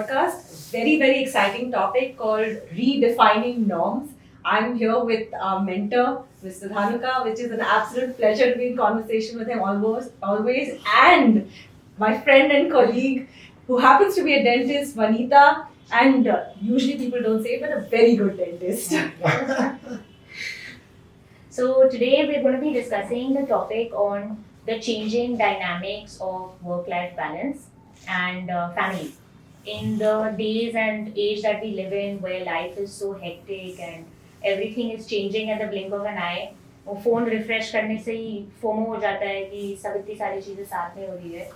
podcast. Very, very exciting topic called redefining norms. I'm here with our mentor, Mr. Dhanuka, which is an absolute pleasure to be in conversation with him always, and my friend and colleague who happens to be a dentist, Vanita, and usually people don't say, but a very good dentist. So today we're going to be discussing the topic on the changing dynamics of work-life balance and family. In the days and age that we live in, where life is so hectic and everything is changing at the blink of an eye, वो phone refresh करने से ही FOMO हो जाता है कि सब इतनी सारी चीज़ें साथ में हो रही है.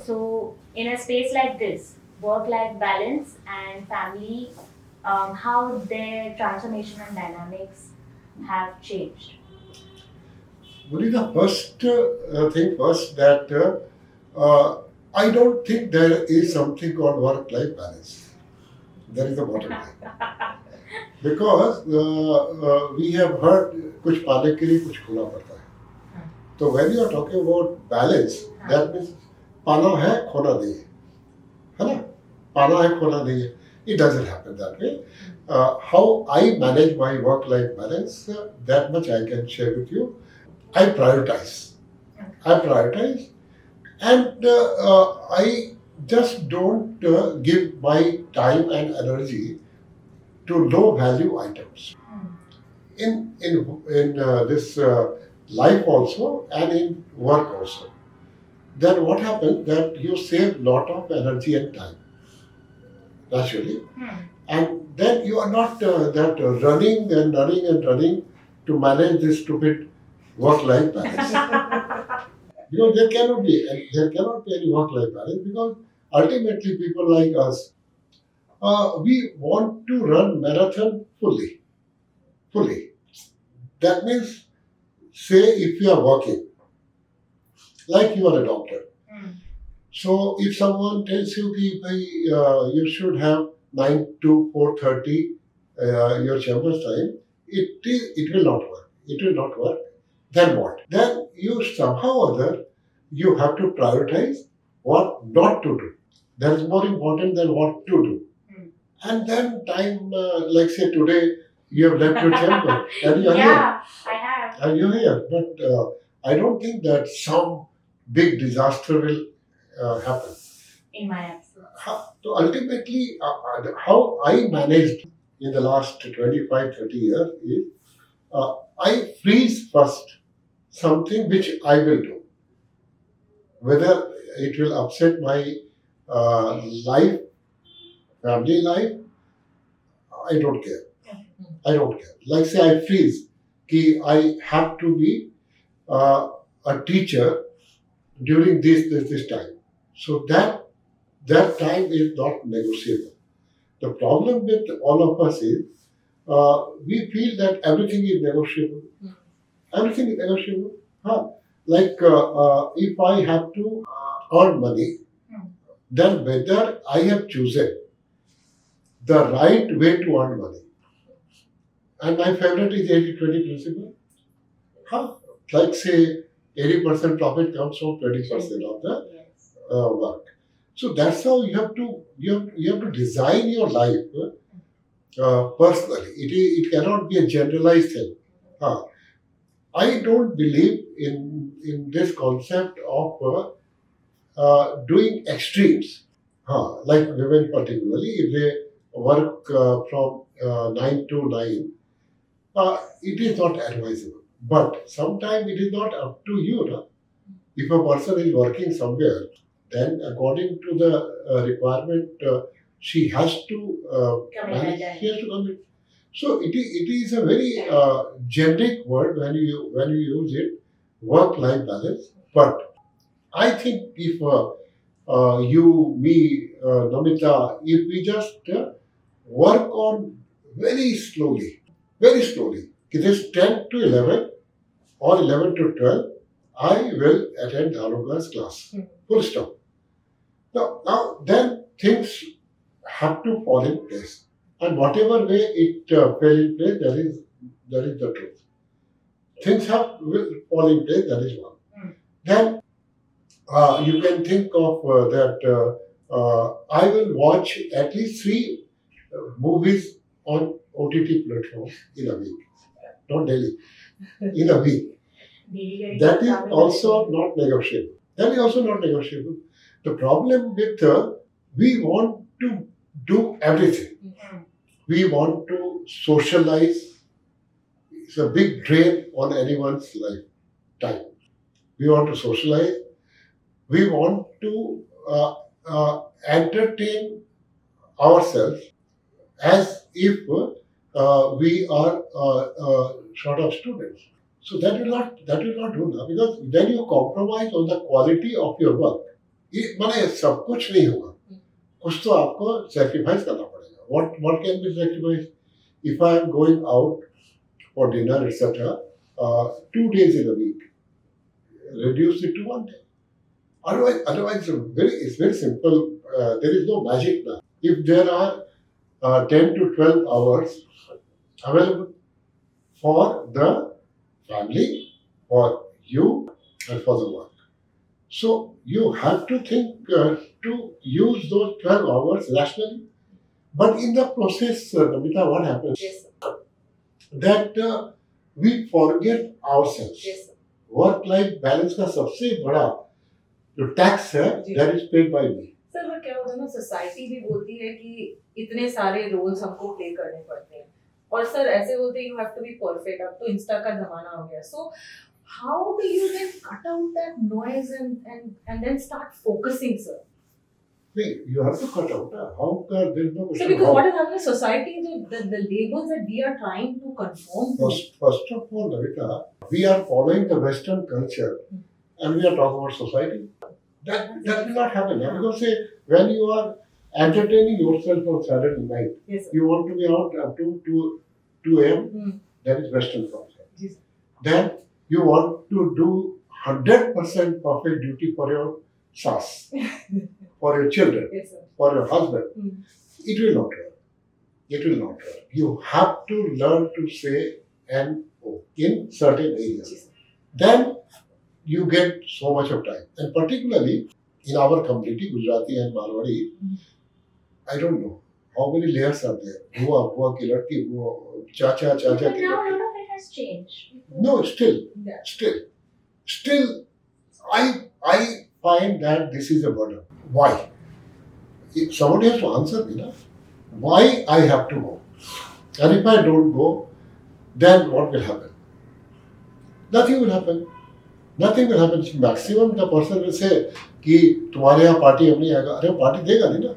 So in a space like this, work-life balance and family, how their transformation and dynamics have changed. What is the first thing first that I don't think there is something called work-life balance. That is the bottom line. Because we have heard कुछ पाने के लिए कुछ खोना पड़ता है. So when you are talking about balance, that means पाना है खोना नहीं है ना? पाना है खोना नहीं है. It doesn't happen that way. How I manage my work-life balance, that much I can share with you. I prioritize, and I just don't give my time and energy to low value items. In this life also and in work also. Then what happens that you save lot of energy and time naturally, and then you are not that running to manage this stupid work-life balance. Because there cannot be any work-life balance, because ultimately people like us, we want to run marathon fully. That means, say if you are working, like you are a doctor. So if someone tells you that you should have 9 to 4:30 your chamber's time, it will not work. It will not work. Then what? Then you somehow or other you have to prioritize what not to do. That is more important than what to do. And then time, like say today, you have left your chamber and you are here. Yeah, I have. And you're here. But I don't think that some big disaster will happen. In my absence. So ultimately, how I managed in the last 25-30 years is I freeze first something which I will do. Whether it will upset my life, family life, I don't care. Like say I freeze, I have to be a teacher during this time. So that time is not negotiable. The problem with all of us is we feel that everything is negotiable. Everything is negotiable. Like if I have to earn money, then whether I have chosen the right way to earn money. And my favorite is 80-20 principle. Like say 80% profit comes from 20% of the work. So that's how you have to design your life personally. It cannot be a generalized thing. I don't believe in this concept of doing extremes. Like women particularly, if they work from 9 to 9, it is not advisable. But sometimes it is not up to you. No? If a person is working somewhere, then according to the requirement, she has to manage. She has to commit. So it is a very generic word when you use it, work-life balance. But I think if you, me, Namita, if we just work on very slowly, it is 10 to 11 or 11 to 12, I will attend Dhanuka's class. Full stop. Now, then things have to fall in place. And whatever way it fell in place, that is the truth. Things will fall in place, that is one. Then you can think of that I will watch at least 3 movies on OTT platforms in a week. Not daily, in a week. That is also not negotiable. That is also not negotiable. The problem with we want to do everything. We want to socialize. It's a big drain on anyone's life time. We want to socialize. We want to entertain ourselves as if we are sort of students. So that will not do now, because then you compromise on the quality of your work. ये माने सब कुछ नहीं होगा, कुछ तो आपको sacrifice करना पड़ेगा. What can be sacrificed? If I am going out for dinner, etc., 2 days in a week, reduce it to 1 day. Otherwise, it's very simple. There is no magic now. If there are 10 to 12 hours available for the family, for you, and for the work. So you have to think to use those 12 hours rationally. But in the process, Namita, what happens? Yes, That we forget ourselves. yes, sir. Work-life balance का सबसे बड़ा जो tax है, जी. that is paid by me. Sir वो क्या होता है ना, सोसाइटी भी बोलती है कि इतने सारे रोल्स हमको प्ले करने पड़ते हैं, और सर ऐसे बोलते हैं you have to be perfect. अब तो इंस्टा का जमाना हो गया. So how do you then cut out that noise and then start focusing, sir? You have to cut out. How can there is no So question? because How? what is happening in society, the labels that we are trying to conform to. First of all, Navita, we are following the Western culture, and we are talking about society. That will not happen. Because say, when you are entertaining yourself on Saturday night, Yes, sir. you want to be out up to 2 a.m. Hmm. That is Western culture. Yes. Then you want to do 100% perfect duty for your spouse, for your children, Yes, sir. for your husband. Hmm. It will not work. It will not work. You have to learn to say no in certain areas. Yes, sir. Then you get so much of time. And particularly in our community, Gujarati and Marwari, I don't know how many layers are there. Bua ki ladki, chacha But ki now a ladki. lot of it has changed. No, still, Yeah. I find that this is a burden. Why? If somebody has to answer me, na, why I have to go? And if I don't go, then what will happen? Nothing will happen. Nothing will happen. Maximum the person will say कि तुम्हारे यहाँ party हम नहीं आएगा. अरे party देगा नहीं ना.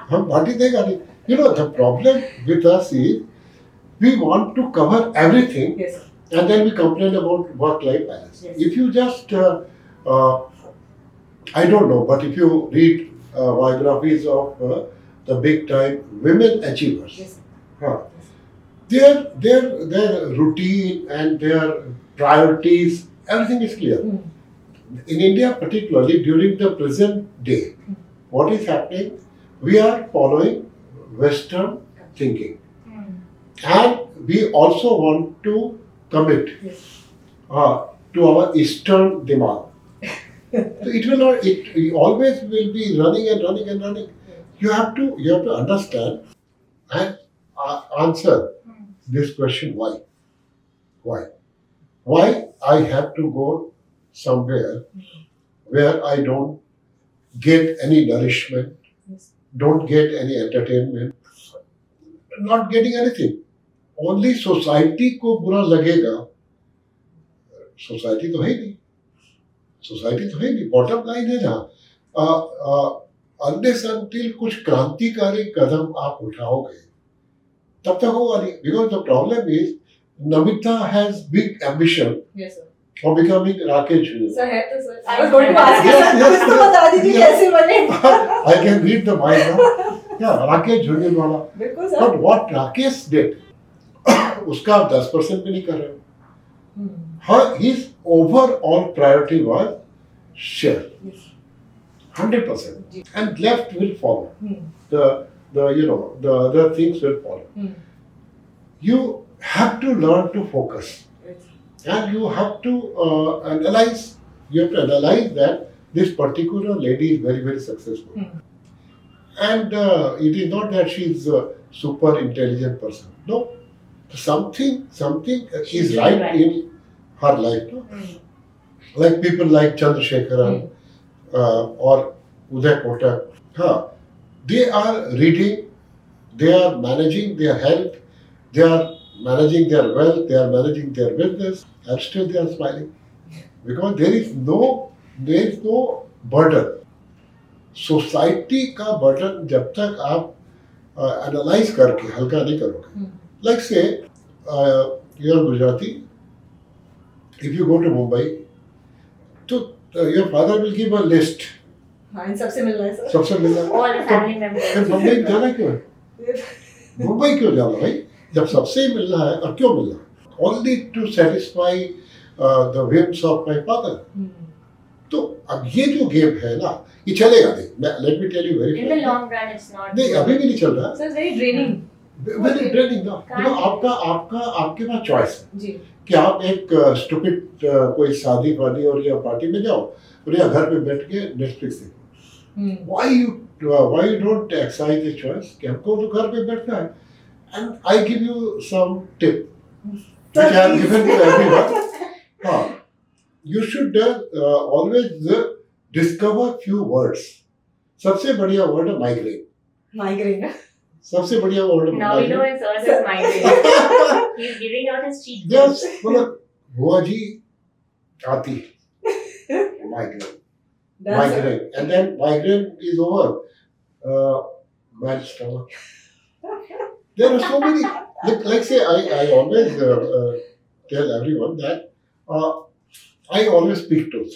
हम पार्टी देगा नहीं. You know, the problem with us is we want to cover everything, Yes, sir. and then we complain about work-life balance. Yes. If you just, I don't know, but if you read biographies of the big-time women achievers, Yes, sir. huh, their routine and their priorities, everything is clear. Hmm. In India, particularly during the present day, what is happening? We are following Western thinking, and we also want to commit Yes. to our Eastern demand. So it will not. It always will be running and running and running. You have to understand and answer this question: why? Why I have to go somewhere where I don't get any nourishment, Yes. don't get any entertainment, not getting anything. Only society को बुरा लगेगा. Society तो है नहीं. Society तो है नहीं. Bottom line है ना, अनलेस अनटिल कुछ क्रांतिकारी कदम आप उठाओगे तब तक होगा नहीं. Because the problem is Namita has big ambition Yes, sir. for becoming Rakesh. Sir है तो sir. I was going to ask you, Yes, sir. yes, कुछ तो yes. बता दीजिए Yes. कैसे बने. I can read the mind now. Yeah, Rakesh Jhunjhunwala. बिल्कुल sir. But what Rakesh did, उसका आप 10% भी नहीं कर रहे हो. His overall priority was share. Yes. 100%. And left will follow. Hmm. The other things will follow. Hmm. You have to learn to focus. Yes. And you have to analyze. You have to analyze that this particular lady is very, very successful. And it is not that she is a super intelligent person. No, something She's is doing right right. in her life. No? Like people like Chandrasekharan or Uday Kotak. Huh. They are reading, they are managing their health, they are managing their wealth, they are managing their business, and still they are smiling. Because there is no burden. Society का burden जब तक आप analyse करके हल्का नहीं करोगे like say you are Gujarati if you go to Mumbai तो your father will give a list हाँ इन सबसे मिलना है सर सबसे मिलना All the family members. फिर मुंबई जाना क्यों है मुंबई क्यों जाना भाई जब सबसे ही मिलना है और क्यों मिलना है only to satisfy the whims of my father तो अब ये जो गेम है ना ये चलेगा नहीं let me tell you very In the long run, it's not. नहीं अभी भी नहीं चल रहा so it's very draining very training ना देखो आपके पास चॉइस है जी कि आप एक स्टूपिड कोई शादी वादी और या पार्टी में जाओ और या घर पे बैठ के नेटफ्लिक्स देखो why you don't exercise this choice कि हमको तो घर पे बैठना है and I give you some tip which I have given to everyone. हाँ, you should always discover few words. सबसे बढ़िया वर्ड है माइग्रेन माइग्रेन सबसे बढ़िया वर्ड है Now we know his earth is migraine. He's giving out his cheat codes. Yes, मतलब बुआ जी आती migraine and then migraine is over bad stomach there are so many like say I always tell everyone that I always speak truth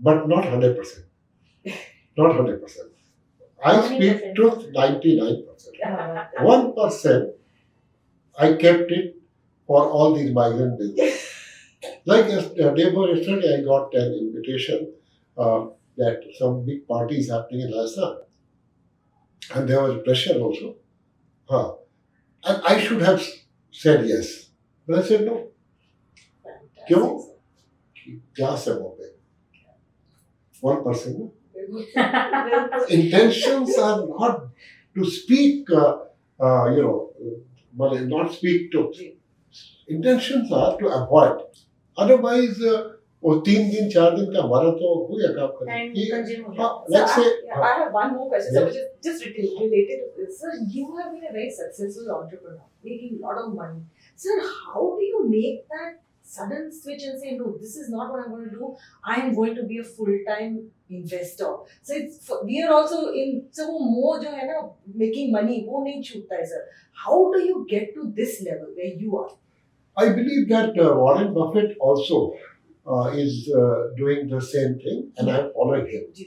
but not 100% not 100% I How many speak percent? truth 99% 1% I kept it for all these migrant business. Like day before yesterday, I got an invitation that some big party is happening in Rajasthan, and there was pressure also. Huh. And I should have said yes, but I said no. क्यों? क्या सब हो गए? 1%. No? Intentions are not to speak. Not speak to. Intentions are to avoid. Otherwise, वो 3 दिन 4 दिन का हमारा तो हो गया काम Time करने consume हो हाँ जाता let's say I have one more question, sir, Yes. which is just related to this. Sir, you have been a very successful entrepreneur, making a lot of money. Sir, how do you make that sudden switch and say, no, this is not what I'm going to do. I am going to be a full-time investor. So we are also in so वो more जो है ना making money वो नहीं छूटता है sir. How do you get to this level where you are? I believe that Warren Buffett also is doing the same thing and I follow him. जी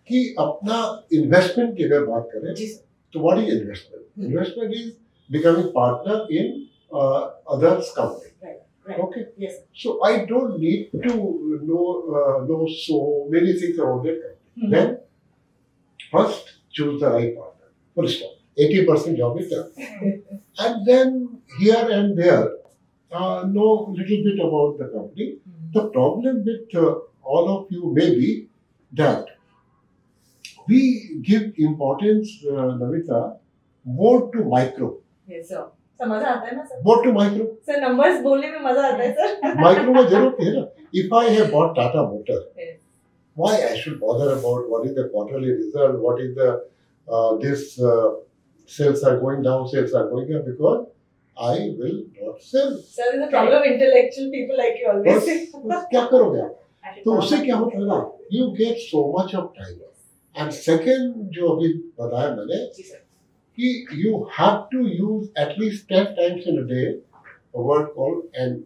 कि अपना investment की अगर बात करें जी sir. तो what is investment? Investment is becoming partner in others' company. Right. Okay. Yes. So I don't need to know so many things about that company. Then first choose the right partner. Full stop. 80% job is done. And then here and there know little bit about the company. The problem with all of you may be that we give importance, Navita, more to micro. Yes sir. Sir मजा आता है ना sir? More to micro. Sir numbers बोलने में मजा आता है sir? Micro में जरूरत है ना. If I have bought Tata Motor, Yes. why I should bother about what is the quarterly result, what is the this sales are going down, sales are going up because I will not sell. Sir, there's a problem of intellectual people like you always बस say. बस क्या करोगे आप? I should तो call उससे my क्या होता है ना? You get so much of time. And second जो अभी बताया मैंने जी सर. कि you have to use at least 10 times in a day a word called and.